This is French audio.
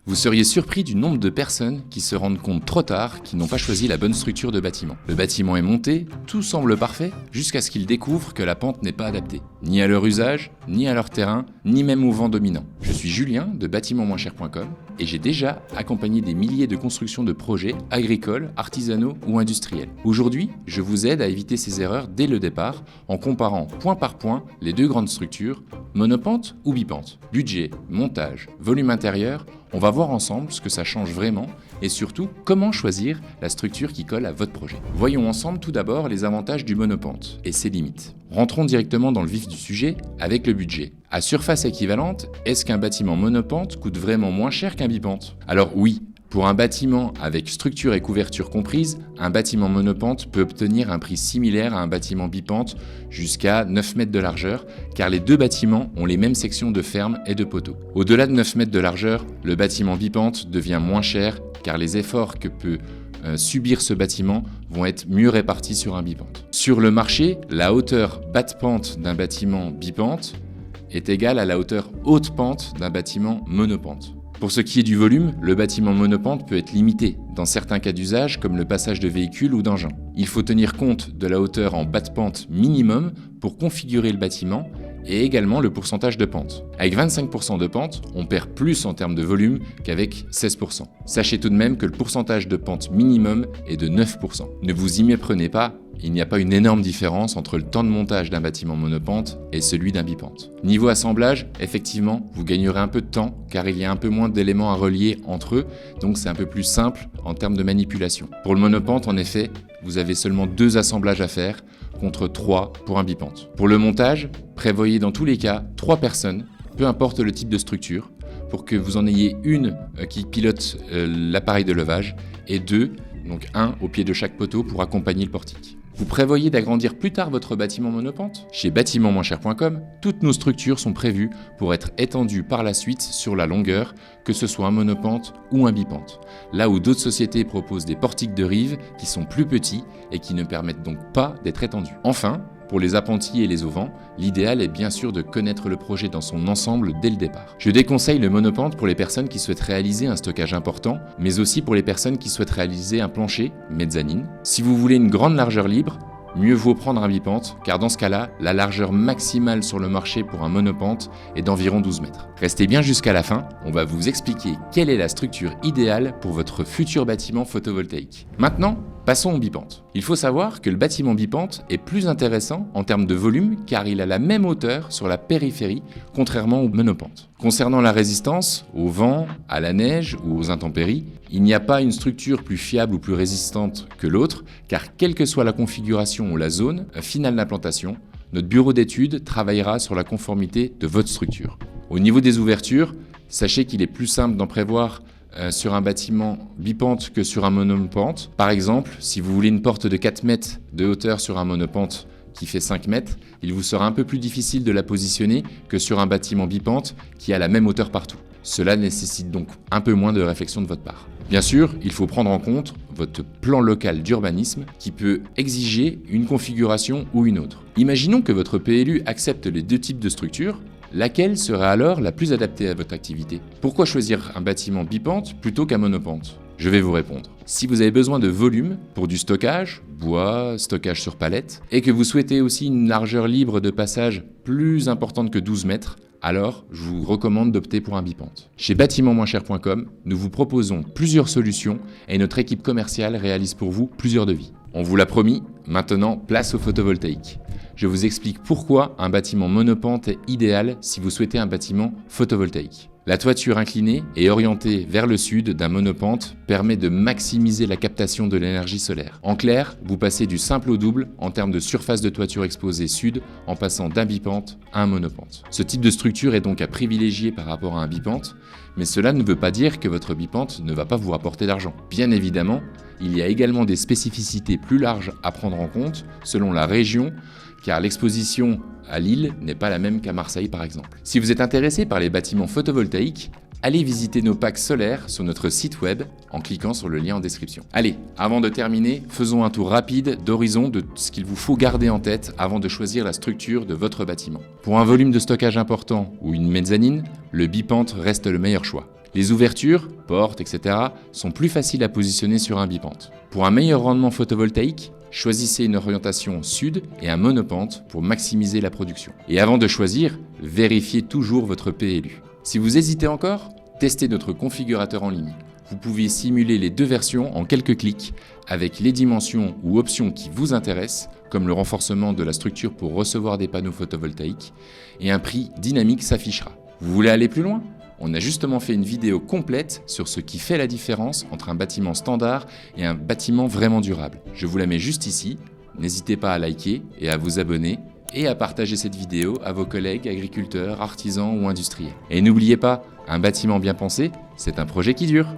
Vous seriez surpris du nombre de personnes qui se rendent compte trop tard qu'ils n'ont pas choisi la bonne structure de bâtiment. Le bâtiment est monté, tout semble parfait, jusqu'à ce qu'ils découvrent que la pente n'est pas adaptée, ni à leur usage, ni à leur terrain, ni même au vent dominant. Je suis Julien de bâtimentmoincher.com et j'ai déjà accompagné des milliers de constructions de projets agricoles, artisanaux ou industriels. Aujourd'hui, je vous aide à éviter ces erreurs dès le départ en comparant point par point les deux grandes structures, monopente ou bipente. Budget, montage, volume intérieur, on va voir ensemble ce que ça change vraiment et surtout comment choisir la structure qui colle à votre projet. Voyons ensemble tout d'abord les avantages du monopente et ses limites. Rentrons directement dans le vif du sujet avec le budget. À surface équivalente, est-ce qu'un bâtiment monopente coûte vraiment moins cher qu'un bipente ? Alors oui, pour un bâtiment avec structure et couverture comprises, un bâtiment monopente peut obtenir un prix similaire à un bâtiment bipente jusqu'à 9 mètres de largeur, car les deux bâtiments ont les mêmes sections de ferme et de poteaux. Au-delà de 9 mètres de largeur, le bâtiment bipente devient moins cher, car les efforts que peut subir ce bâtiment vont être mieux répartis sur un bipente. Sur le marché, la hauteur basse pente d'un bâtiment bipente est égale à la hauteur haute pente d'un bâtiment monopente. Pour ce qui est du volume, le bâtiment monopente peut être limité dans certains cas d'usage comme le passage de véhicules ou d'engins. Il faut tenir compte de la hauteur en bas de pente minimum pour configurer le bâtiment et également le pourcentage de pente. Avec 25% de pente, on perd plus en termes de volume qu'avec 16%. Sachez tout de même que le pourcentage de pente minimum est de 9%. Ne vous y méprenez pas, il n'y a pas une énorme différence entre le temps de montage d'un bâtiment monopente et celui d'un bipente. Niveau assemblage, effectivement, vous gagnerez un peu de temps car il y a un peu moins d'éléments à relier entre eux, donc c'est un peu plus simple en termes de manipulation. Pour le monopente, en effet, vous avez seulement 2 assemblages à faire contre 3 pour un bipente. Pour le montage, prévoyez dans tous les cas 3 personnes, peu importe le type de structure, pour que vous en ayez une qui pilote l'appareil de levage et 2, donc 1 au pied de chaque poteau pour accompagner le portique. Vous prévoyez d'agrandir plus tard votre bâtiment monopente ? Chez bâtimentmoincher.com, toutes nos structures sont prévues pour être étendues par la suite sur la longueur, que ce soit un monopente ou un bipente. Là où d'autres sociétés proposent des portiques de rive qui sont plus petits et qui ne permettent donc pas d'être étendus. Enfin, pour les appentis et les auvents, l'idéal est bien sûr de connaître le projet dans son ensemble dès le départ. Je déconseille le monopente pour les personnes qui souhaitent réaliser un stockage important, mais aussi pour les personnes qui souhaitent réaliser un plancher, mezzanine. Si vous voulez une grande largeur libre, mieux vaut prendre un bipente, car dans ce cas-là, la largeur maximale sur le marché pour un monopente est d'environ 12 mètres. Restez bien jusqu'à la fin, on va vous expliquer quelle est la structure idéale pour votre futur bâtiment photovoltaïque. Maintenant, passons au bipente. Il faut savoir que le bâtiment bipente est plus intéressant en termes de volume car il a la même hauteur sur la périphérie, contrairement au monopente. Concernant la résistance, au vent, à la neige ou aux intempéries, il n'y a pas une structure plus fiable ou plus résistante que l'autre, car quelle que soit la configuration ou la zone finale d'implantation, notre bureau d'études travaillera sur la conformité de votre structure. Au niveau des ouvertures, sachez qu'il est plus simple d'en prévoir sur un bâtiment bipente que sur un monopente. Par exemple, si vous voulez une porte de 4 mètres de hauteur sur un monopente qui fait 5 mètres, il vous sera un peu plus difficile de la positionner que sur un bâtiment bipente qui a la même hauteur partout. Cela nécessite donc un peu moins de réflexion de votre part. Bien sûr, il faut prendre en compte votre plan local d'urbanisme qui peut exiger une configuration ou une autre. Imaginons que votre PLU accepte les deux types de structures. Laquelle serait alors la plus adaptée à votre activité ? Pourquoi choisir un bâtiment bipente plutôt qu'un monopente ? Je vais vous répondre. Si vous avez besoin de volume pour du stockage, bois, stockage sur palette, et que vous souhaitez aussi une largeur libre de passage plus importante que 12 mètres, alors je vous recommande d'opter pour un bipente. Chez bâtimentmoincher.com, nous vous proposons plusieurs solutions et notre équipe commerciale réalise pour vous plusieurs devis. On vous l'a promis, maintenant place au photovoltaïque. Je vous explique pourquoi un bâtiment monopente est idéal si vous souhaitez un bâtiment photovoltaïque. La toiture inclinée et orientée vers le sud d'un monopente permet de maximiser la captation de l'énergie solaire. En clair, vous passez du simple au double en termes de surface de toiture exposée sud en passant d'un bipente à un monopente. Ce type de structure est donc à privilégier par rapport à un bipente, mais cela ne veut pas dire que votre bipente ne va pas vous rapporter d'argent. Bien évidemment, il y a également des spécificités plus larges à prendre en compte selon la région, car l'exposition à Lille n'est pas la même qu'à Marseille par exemple. Si vous êtes intéressé par les bâtiments photovoltaïques, allez visiter nos packs solaires sur notre site web en cliquant sur le lien en description. Allez, avant de terminer, faisons un tour rapide d'horizon de ce qu'il vous faut garder en tête avant de choisir la structure de votre bâtiment. Pour un volume de stockage important ou une mezzanine, le bipente reste le meilleur choix. Les ouvertures, portes, etc. sont plus faciles à positionner sur un bipente. Pour un meilleur rendement photovoltaïque, choisissez une orientation sud et un monopente pour maximiser la production. Et avant de choisir, vérifiez toujours votre PLU. Si vous hésitez encore, testez notre configurateur en ligne. Vous pouvez simuler les deux versions en quelques clics avec les dimensions ou options qui vous intéressent, comme le renforcement de la structure pour recevoir des panneaux photovoltaïques, et un prix dynamique s'affichera. Vous voulez aller plus loin ? On a justement fait une vidéo complète sur ce qui fait la différence entre un bâtiment standard et un bâtiment vraiment durable. Je vous la mets juste ici. N'hésitez pas à liker et à vous abonner et à partager cette vidéo à vos collègues agriculteurs, artisans ou industriels. Et n'oubliez pas, un bâtiment bien pensé, c'est un projet qui dure.